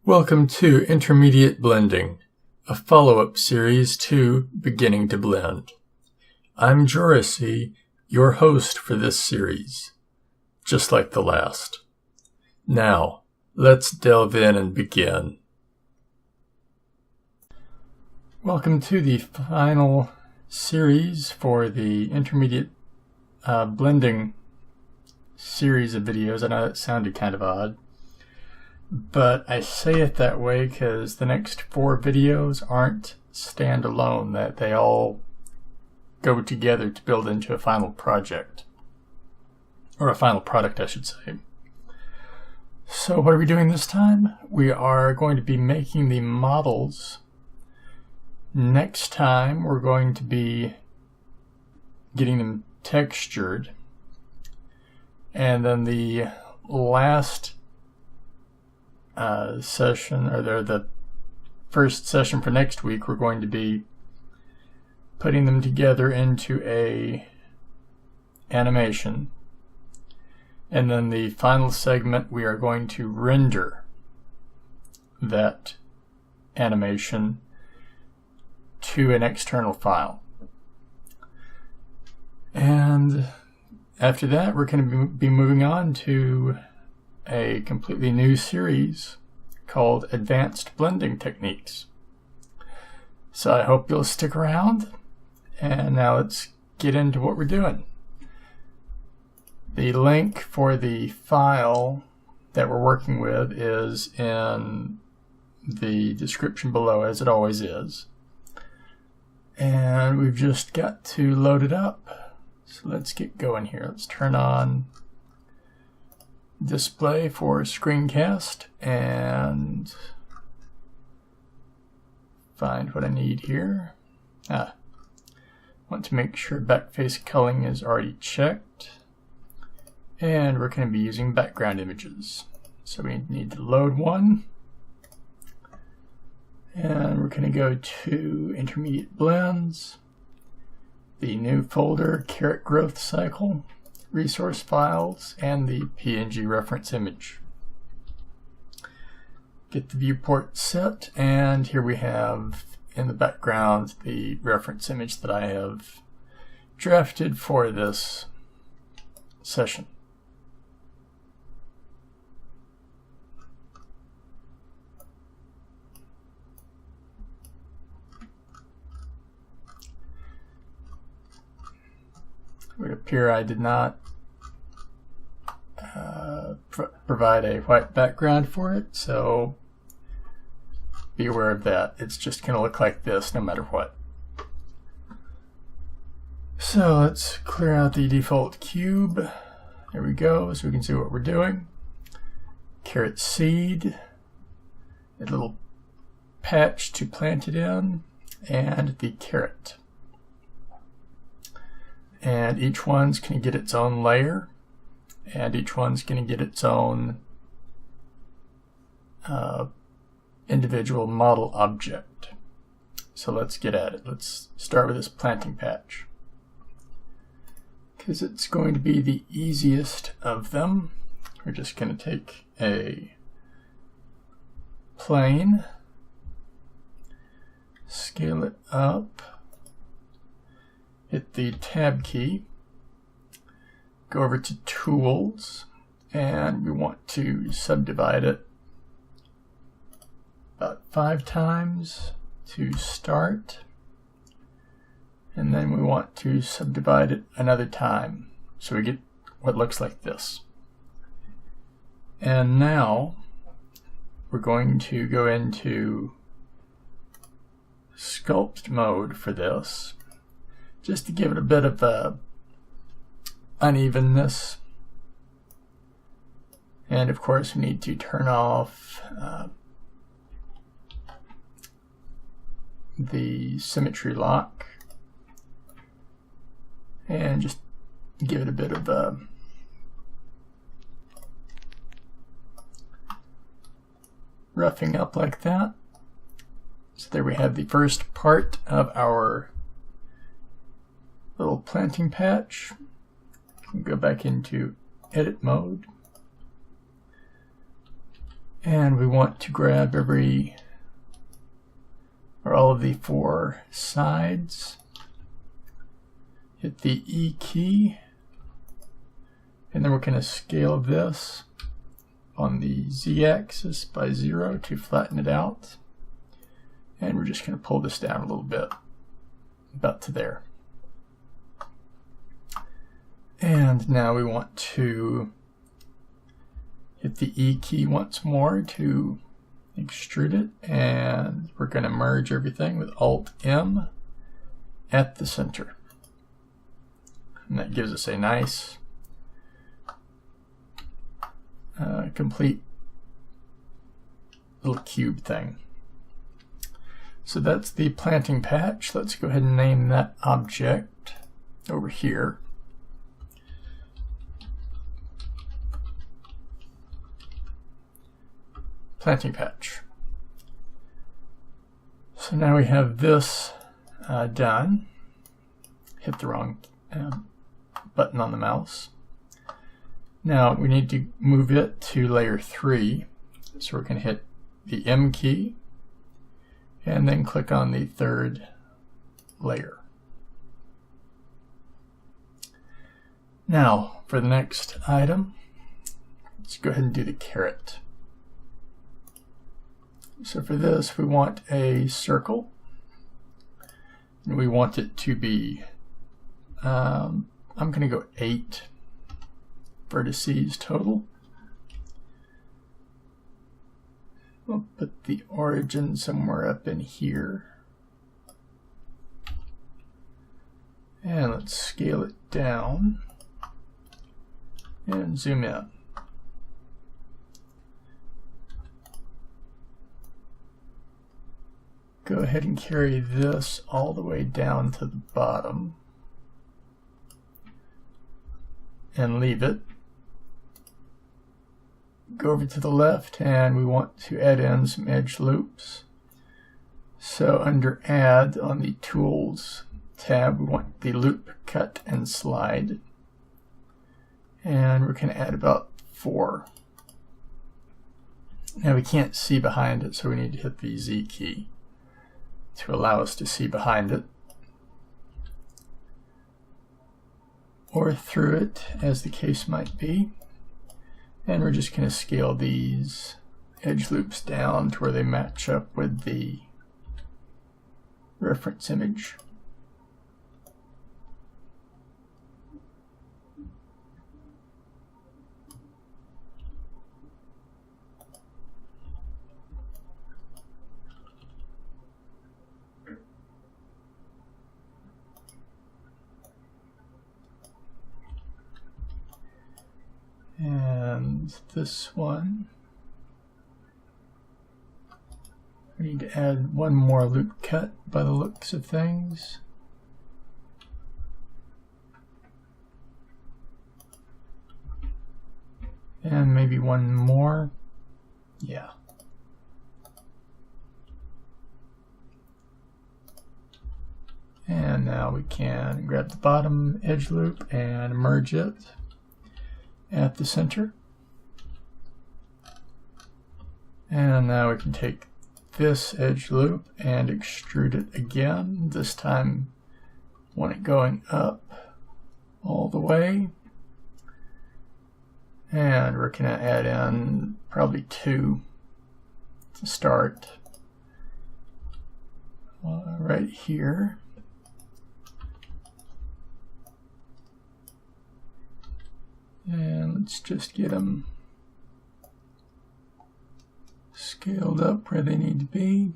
Welcome to Intermediate Blending, a follow-up series to Beginning to Blend. I'm JoRaSe, your host for this series, just like the last. Now, let's delve in and begin. Welcome to the final series for the Intermediate Blending series of videos. I know that sounded kind of odd, but I say it that way because the next 4 videos aren't standalone, that they all go together to build into a final project. Or a final product, I should say. So what are we doing this time? We are going to be making the models. Next time we're going to be getting them textured. And then the last session, or the first session for next week, we're going to be putting them together into a animation, and then the final segment we are going to render that animation to an external file. And after that we're going to be moving on to a completely new series called Advanced Blending Techniques. So I hope you'll stick around, and now let's get into what we're doing. The link for the file that we're working with is in the description below, as it always is. And we've just got to load it up. So let's get going here. Let's turn on display for screencast and find what I need here. Want to make sure backface culling is already checked, and we're going to be using background images, so we need to load one, and we're going to go to Intermediate Blends, the new folder, Carrot Growth Cycle, resource files, and the PNG reference image. Get the viewport set, and here we have in the background the reference image that I have drafted for this session. It would appear I did not provide a white background for it, so be aware of that. It's just going to look like this no matter what. So let's clear out the default cube. There we go, so we can see what we're doing. Carrot seed, a little patch to plant it in, and the carrot. And each one's going to get its own layer, and each one's going to get its own individual model object. So let's get at it. Let's start with this planting patch, because it's going to be the easiest of them. We're just going to take a plane, scale it up, hit the tab key, go over to Tools, and we want to subdivide it about 5 times to start, and then we want to subdivide it another time, so we get what looks like this. And now we're going to go into sculpt mode for this, just to give it a bit of unevenness. And of course we need to turn off the symmetry lock, and just give it a bit of roughing up like that. So there we have the first part of our little planting patch. Go back into edit mode, And we want to grab all of the 4 sides. Hit the E key, and then we're going to scale this on the Z-axis by 0 to flatten it out. And we're just going to pull this down a little bit, about to there. And now we want to hit the E key once more to extrude it, and we're going to merge everything with Alt-M at the center. And that gives us a nice complete little cube thing. So that's the planting patch. Let's go ahead and name that object over here. Planting patch. So now we have this done. Hit the wrong button on the mouse. Now we need to move it to layer 3. So we're going to hit the M key and then click on the 3rd layer. Now for the next item, let's go ahead and do the carrot. So for this, we want a circle, and we want it to be, I'm going to go 8 vertices total. We'll put the origin somewhere up in here. And let's scale it down and zoom in. Go ahead and carry this all the way down to the bottom and leave it. Go over to the left, and we want to add in some edge loops. So under Add on the Tools tab, we want the loop cut and slide, and we're going to add about 4. Now we can't see behind it, so we need to hit the Z key to allow us to see behind it, or through it, as the case might be. And we're just going to scale these edge loops down to where they match up with the reference image. And this one, we need to add one more loop cut by the looks of things. And maybe one more. Yeah. And now we can grab the bottom edge loop and merge it at the center. And now we can take this edge loop and extrude it again. This time want it going up all the way. And we're going to add in probably 2 to start right here. And let's just get them scaled up where they need to be.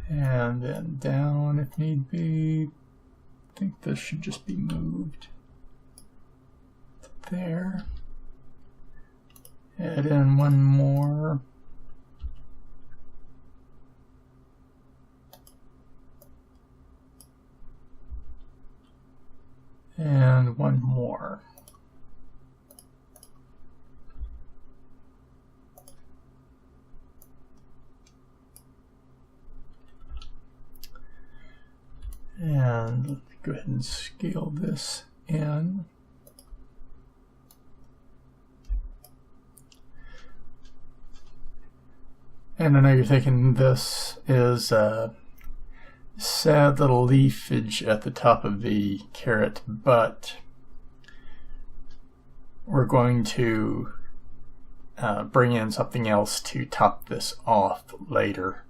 And then down if need be. I think this should just be moved to there. Add in one more. And one more. And let's go ahead and scale this in. And I know you're thinking this is a sad little leafage at the top of the carrot, but we're going to bring in something else to top this off later.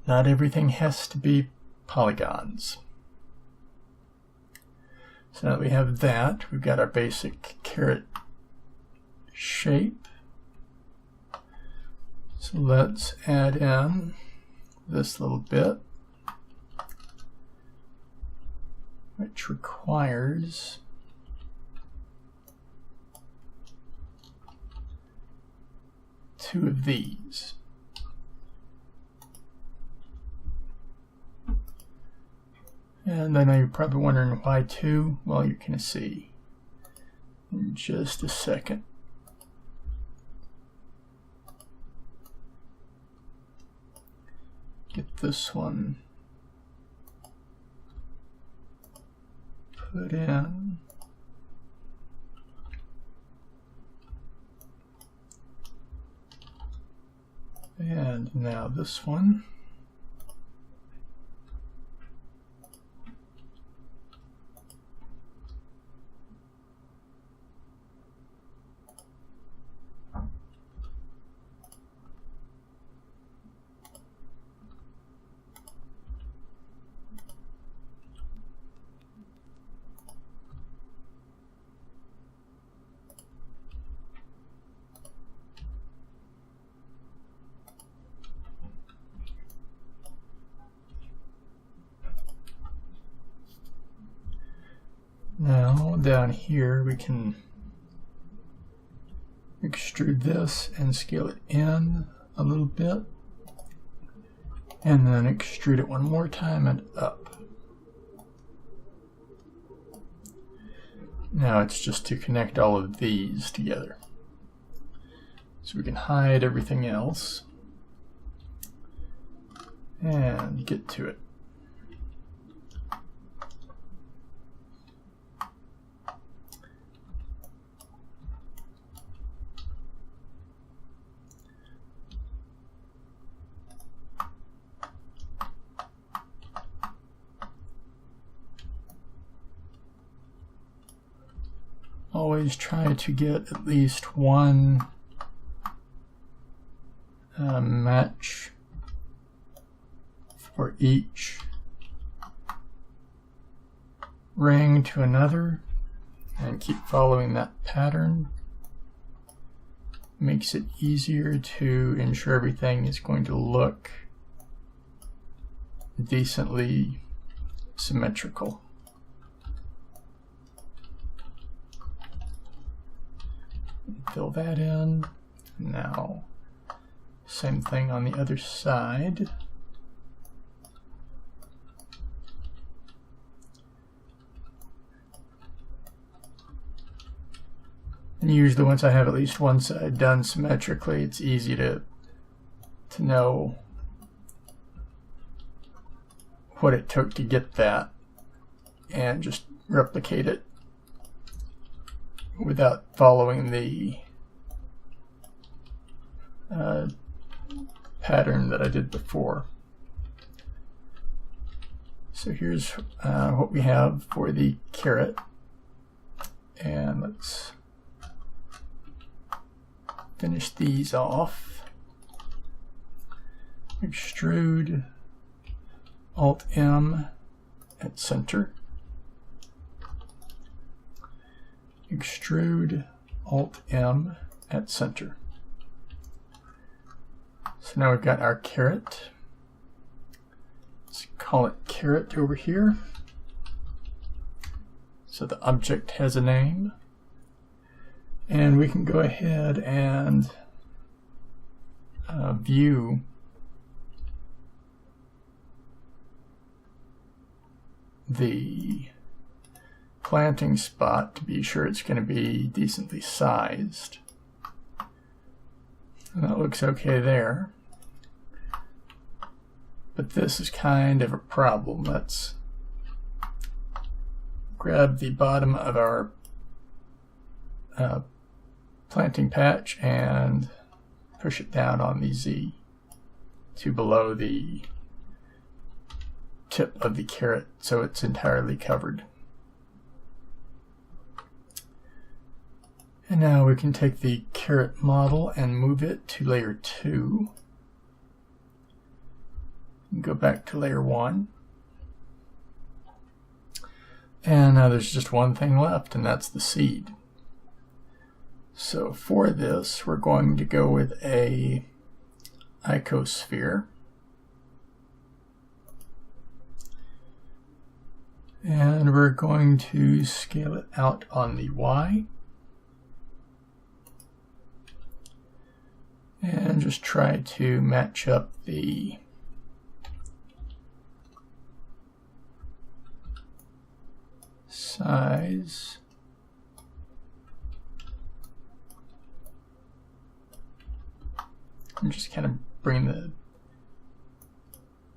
Not everything has to be polygons. So now that we have that, we've got our basic carrot shape. So let's add in this little bit, which requires two of these. And I know you're probably wondering why two. Well, you're going to see in just a second. Get this one put in. And now this one. Now down here we can extrude this and scale it in a little bit, and then extrude it one more time and up. Now it's just to connect all of these together. So we can hide everything else and get to it. Always try to get at least one match for each ring to another, and keep following that pattern. Makes it easier to ensure everything is going to look decently symmetrical. Fill that in. Now, same thing on the other side. And usually once I have at least one side done symmetrically, it's easy to know what it took to get that and just replicate it without following the pattern that I did before. So here's what we have for the carrot, and let's finish these off. Extrude, Alt-M at center. Extrude, Alt-M at center. So now we've got our carrot. Let's call it carrot over here. So the object has a name. And we can go ahead and view the planting spot to be sure it's going to be decently sized. And that looks okay there. but this is kind of a problem. Let's grab the bottom of our planting patch and push it down on the Z to below the tip of the carrot so it's entirely covered. And now we can take the carrot model and move it to layer 2. Go back to layer 1. And now there's just one thing left, and that's the seed. So for this, we're going to go with a icosphere. And we're going to scale it out on the Y. And just try to match up the size and just kind of bring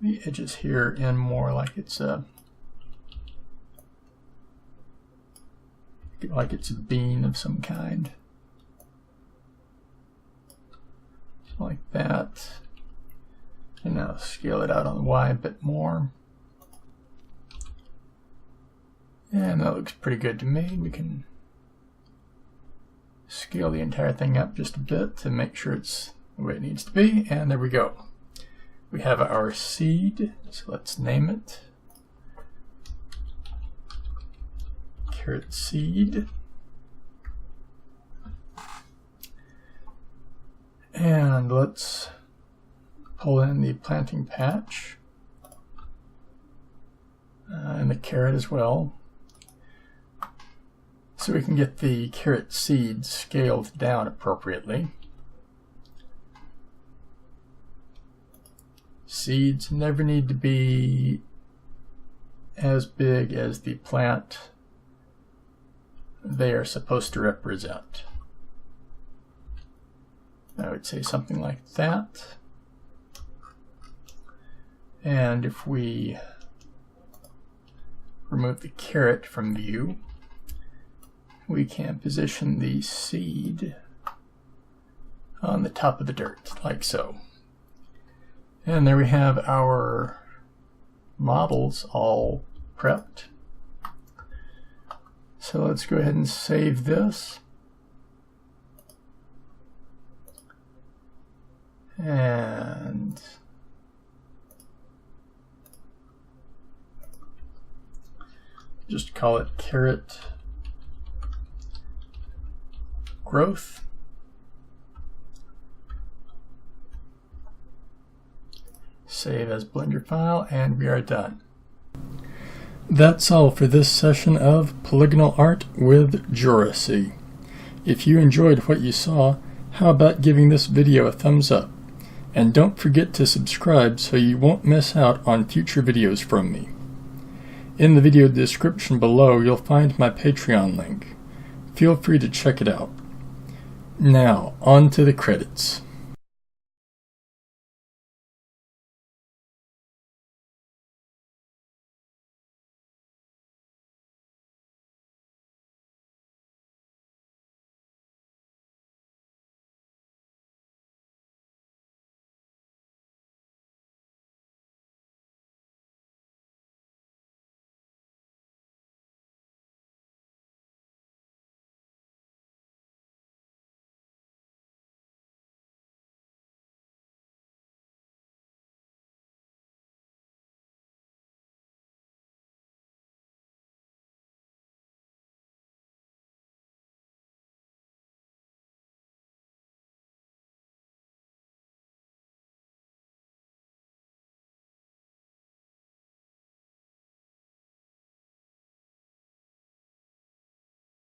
the edges here in more like it's a bean of some kind, like that. And now scale it out on the Y a bit more. And that looks pretty good to me. We can scale the entire thing up just a bit to make sure it's the way it needs to be. And there we go. We have our seed, so let's name it carrot seed. And let's pull in the planting patch and the carrot as well, so we can get the carrot seed scaled down appropriately. Seeds never need to be as big as the plant they are supposed to represent. I would say something like that. And if we remove the carrot from view, we can position the seed on the top of the dirt, like so. And there we have our models all prepped. So let's go ahead and save this. And just call it carrot growth. Save as Blender file, and we are done. That's all for this session of polygonal art with JoRaSe. If you enjoyed what you saw, how about giving this video a thumbs up? And don't forget to subscribe so you won't miss out on future videos from me. In the video description below, you'll find my Patreon link. Feel free to check it out. Now, on to the credits.